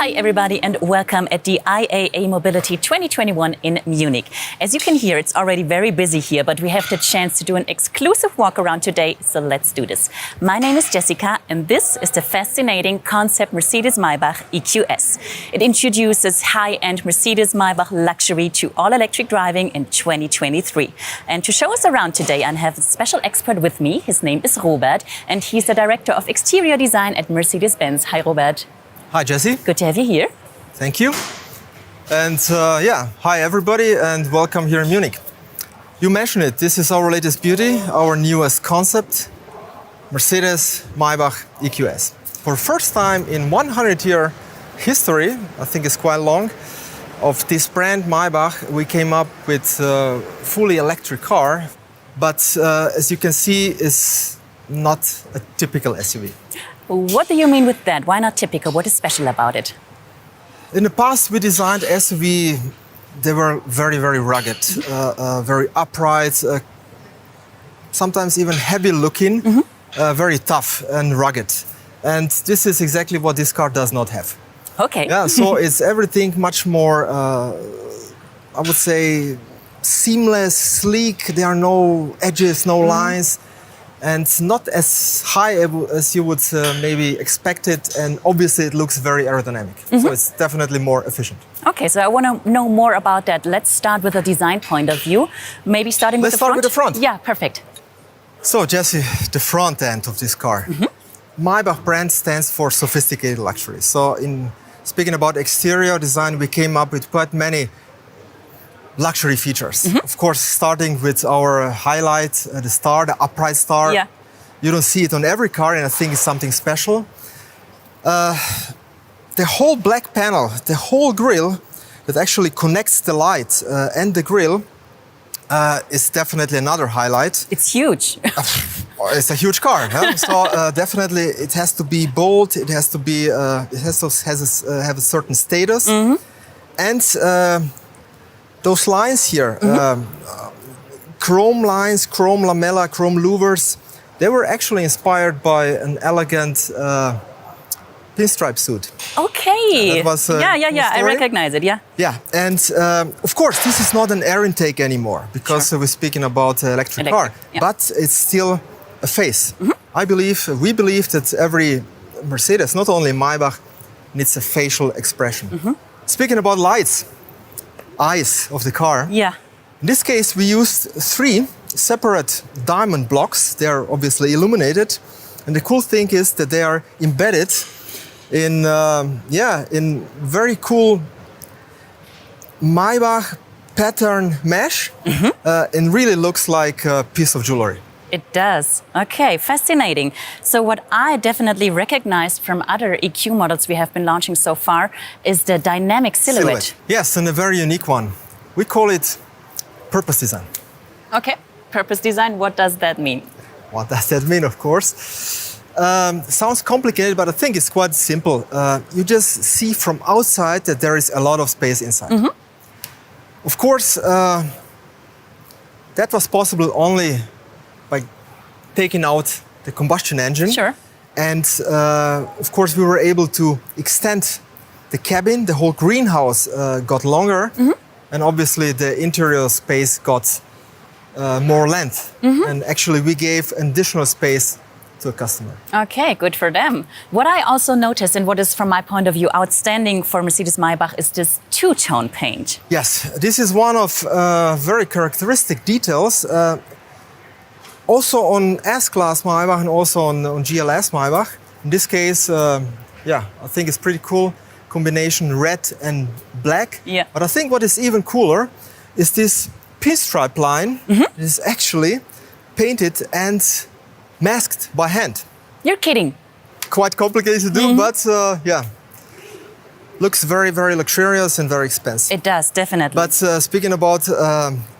Hi everybody and welcome at the IAA Mobility 2021 in Munich. As you can hear, it's already very busy here, but we have the chance to do an exclusive walk around today, so let's do this. My name is Jessica and this is the fascinating concept Mercedes-Maybach EQS. It introduces high-end Mercedes-Maybach luxury to all-electric driving in 2023. And to show us around today, I have a special expert with me. His name is Robert and he's the Director of Exterior Design at Mercedes-Benz. Hi Robert. Hi, Jesse. Good to have you here. Thank you. And hi everybody and welcome here in Munich. You mentioned it, this is our latest beauty, our newest concept, Mercedes-Maybach EQS. For the first time in 100-year history, I think it's quite long, of this brand Maybach, we came up with a fully electric car, but as you can see, it's not a typical SUV. What do you mean with that? Why not typical? What is special about it? In the past, we designed SUV. They were very, very rugged, very upright, sometimes even heavy looking, very tough and rugged. And this is exactly what this car does not have. Okay. Yeah, so it's everything much more, I would say, seamless, sleek. There are no edges, no lines. And not as high as you would maybe expect it, and obviously it looks very aerodynamic. So it's definitely more efficient. Okay, so I want to know more about that. Let's start with a design point of view. Maybe starting with the front? Let's start with the front. Yeah, perfect. So Jesse, the front end of this car. Maybach brand stands for sophisticated luxury. So in speaking about exterior design, we came up with quite many luxury features. Of course, starting with our highlight, the star, the upright star. Yeah. You don't see it on every car, and I think it's something special. The whole black panel, the whole grille that actually connects the light and the grille is definitely another highlight. It's huge. It's a huge car, huh? So definitely it has to be bold. It has to be. It has to have a certain status, and. Those lines here, chrome lines, chrome lamella, chrome louvers, they were actually inspired by an elegant pinstripe suit. Okay. That was, yeah, I recognize it, yeah. Yeah, and of course, this is not an air intake anymore because we're speaking about electric car, but it's still a face. We believe that every Mercedes, not only Maybach, needs a facial expression. Speaking about lights, eyes of the car. Yeah. In this case, we used 3 separate diamond blocks. They are obviously illuminated, and the cool thing is that they are embedded in in very cool Maybach pattern mesh, and really looks like a piece of jewelry. It does. Okay, fascinating. So what I definitely recognized from other EQ models we have been launching so far is the dynamic silhouette. Yes, and a very unique one. We call it purpose design. Okay, purpose design, what does that mean? What does that mean, of course? Sounds complicated, but I think it's quite simple. You just see from outside that there is a lot of space inside. Of course, that was possible only by taking out the combustion engine. Sure. And of course, we were able to extend the cabin. The whole greenhouse got longer. And obviously, the interior space got more length. And actually, we gave additional space to a customer. Okay, good for them. What I also noticed, and what is from my point of view outstanding for Mercedes-Maybach, is this two-tone paint. Yes, this is one of very characteristic details. Also on S-Class Maybach and also on GLS Maybach. In this case, I think it's pretty cool combination red and black. Yeah. But I think what is even cooler is this pinstripe line that is actually painted and masked by hand. You're kidding. Quite complicated to do, but looks very, very luxurious and very expensive. It does, definitely. But speaking about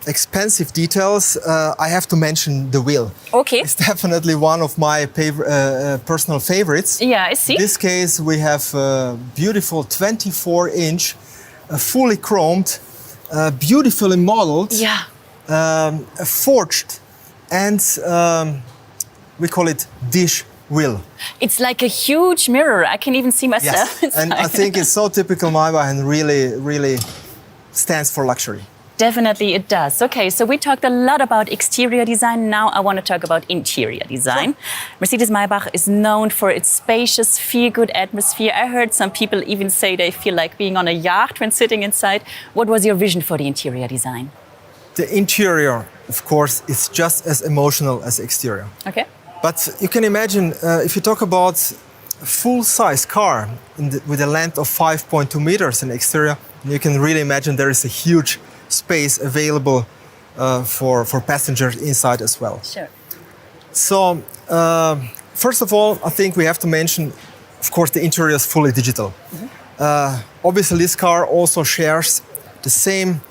expensive details, I have to mention the wheel. Okay. It's definitely one of my personal favorites. Yeah, I see. In this case, we have a beautiful 24-inch, fully chromed, beautifully modeled, forged, and we call it dish will. It's like a huge mirror. I can even see myself Yes, and I think it's so typical Maybach and really, really stands for luxury. Definitely it does. Okay, so we talked a lot about exterior design. Now I want to talk about interior design. Sure. Mercedes-Maybach is known for its spacious, feel-good atmosphere. I heard some people even say they feel like being on a yacht when sitting inside. What was your vision for the interior design? The interior, of course, is just as emotional as the exterior. Okay. But you can imagine, if you talk about a full-size car with a length of 5.2 meters in the exterior, you can really imagine there is a huge space available for passengers inside as well. Sure. So, first of all, I think we have to mention, of course, the interior is fully digital. Obviously, this car also shares the same,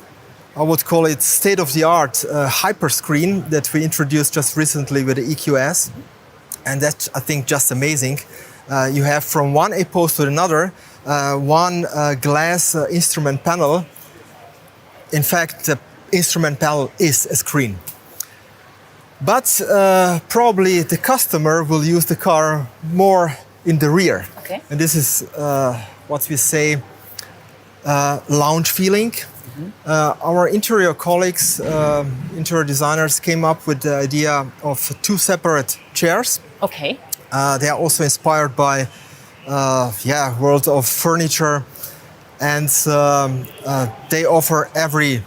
I would call it state-of-the-art hyper screen that we introduced just recently with the EQS. And that's, I think, just amazing. You have from one A-post to another, one glass instrument panel. In fact, the instrument panel is a screen. But probably the customer will use the car more in the rear. Okay. And this is what we say lounge feeling. Our interior colleagues, interior designers, came up with the idea of two separate chairs. Okay. They are also inspired by world of furniture, and they offer every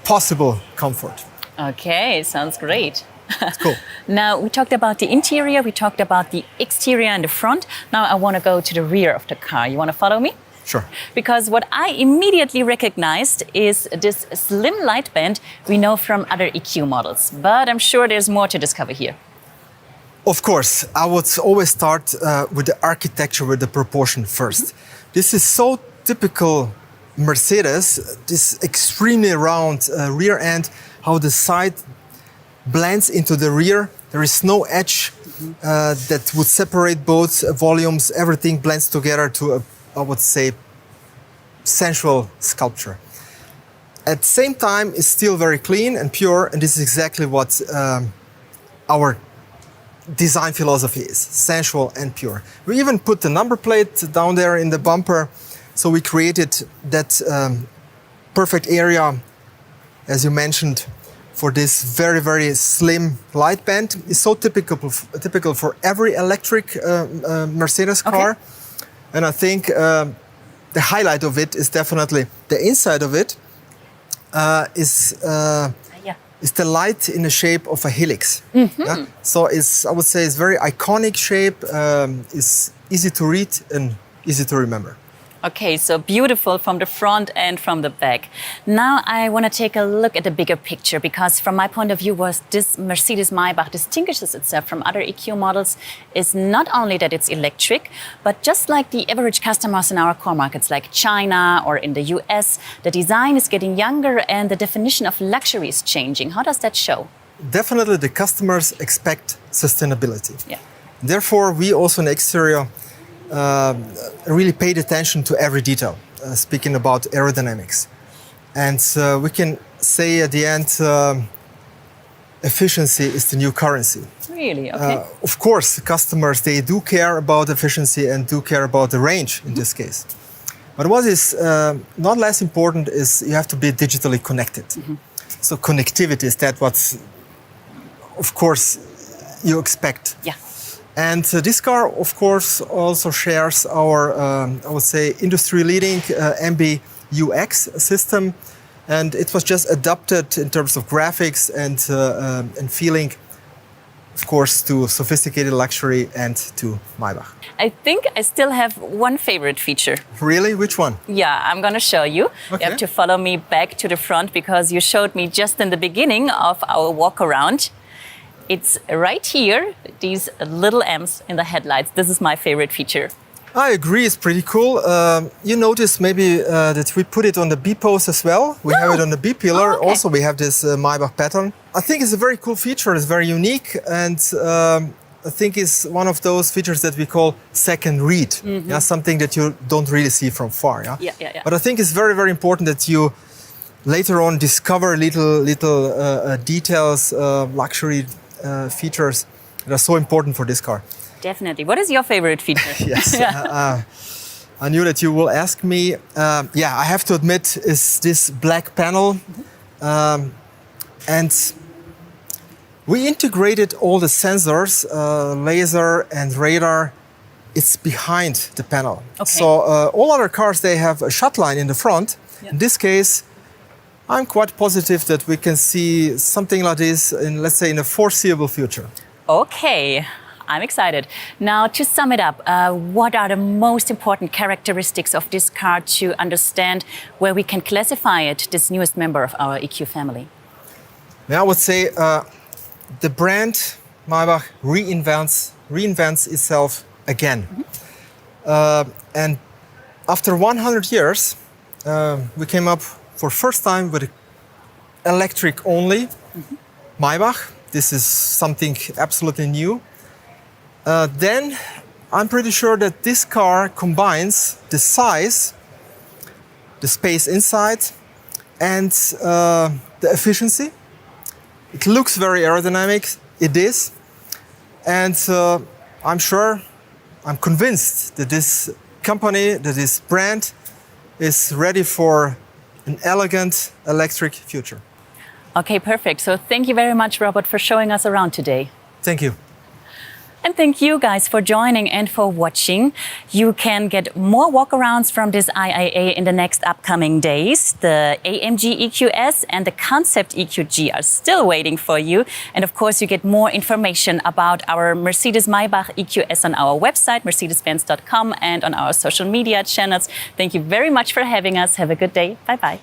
possible comfort. Okay, sounds great. It's cool. Now, we talked about the interior, we talked about the exterior and the front. Now I want to go to the rear of the car. You want to follow me? Sure. Because what I immediately recognized is this slim light band we know from other EQ models. But I'm sure there's more to discover here. Of course, I would always start with the architecture, with the proportion first. This is so typical Mercedes, this extremely round rear end, how the side blends into the rear. There is no edge that would separate both volumes. Everything blends together to a, I would say, sensual sculpture. At the same time, it's still very clean and pure, and this is exactly what our design philosophy is, sensual and pure. We even put the number plate down there in the bumper, so we created that perfect area, as you mentioned, for this very, very slim light band. It's so typical for every electric Mercedes car. Okay. And I think the highlight of it is definitely the inside of it is the light in the shape of a helix. Yeah? So it's, I would say, it's very iconic shape. It's easy to read and easy to remember. Okay, so beautiful from the front and from the back. Now I want to take a look at the bigger picture, because from my point of view, this Mercedes-Maybach distinguishes itself from other EQ models is not only that it's electric, but just like the average customers in our core markets like China or in the US, the design is getting younger and the definition of luxury is changing. How does that show? Definitely the customers expect sustainability. Yeah. Therefore, we also in exterior really paid attention to every detail, speaking about aerodynamics. And we can say at the end, efficiency is the new currency. Really? Okay. Of course, customers, they do care about efficiency and do care about the range in this case. But what is not less important is you have to be digitally connected. So connectivity is that what, of course, you expect. Yeah. And this car, of course, also shares our, I would say, industry-leading MBUX system. And it was just adapted in terms of graphics and feeling, of course, to sophisticated luxury and to Maybach. I think I still have one favorite feature. Really? Which one? Yeah, I'm going to show you. Okay. You have to follow me back to the front because you showed me just in the beginning of our walk around. It's right here, these little M's in the headlights. This is my favorite feature. I agree, it's pretty cool. You notice maybe that we put it on the B-post as well. We have it on the B-pillar. Okay. Also, we have this Maybach pattern. I think it's a very cool feature. It's very unique. And I think it's one of those features that we call second read. Yeah, something that you don't really see from far. Yeah? But I think it's very, very important that you later on discover little details, luxury features that are so important for this car. Definitely. What is your favorite feature? Yes. I knew that you will ask me. I have to admit, is this black panel. And we integrated all the sensors, laser and radar. It's behind the panel. Okay. So all other cars, they have a shut line in the front. Yeah. In this case, I'm quite positive that we can see something like this in, let's say, in a foreseeable future. Okay, I'm excited. Now, to sum it up, what are the most important characteristics of this car to understand where we can classify it, this newest member of our EQ family? I would say the brand Maybach reinvents itself again. And after 100 years, we came up for first time with electric only Maybach. This is something absolutely new. Then I'm pretty sure that this car combines the size, the space inside, and the efficiency. It looks very aerodynamic, it is. And I'm convinced that this company, that this brand is ready for an elegant electric future. Okay, perfect. So thank you very much, Robert, for showing us around today. Thank you. And thank you guys for joining and for watching. You can get more walkarounds from this IAA in the next upcoming days. The AMG EQS and the Concept EQG are still waiting for you. And of course, you get more information about our Mercedes-Maybach EQS on our website, mercedes-benz.com, and on our social media channels. Thank you very much for having us. Have a good day. Bye-bye.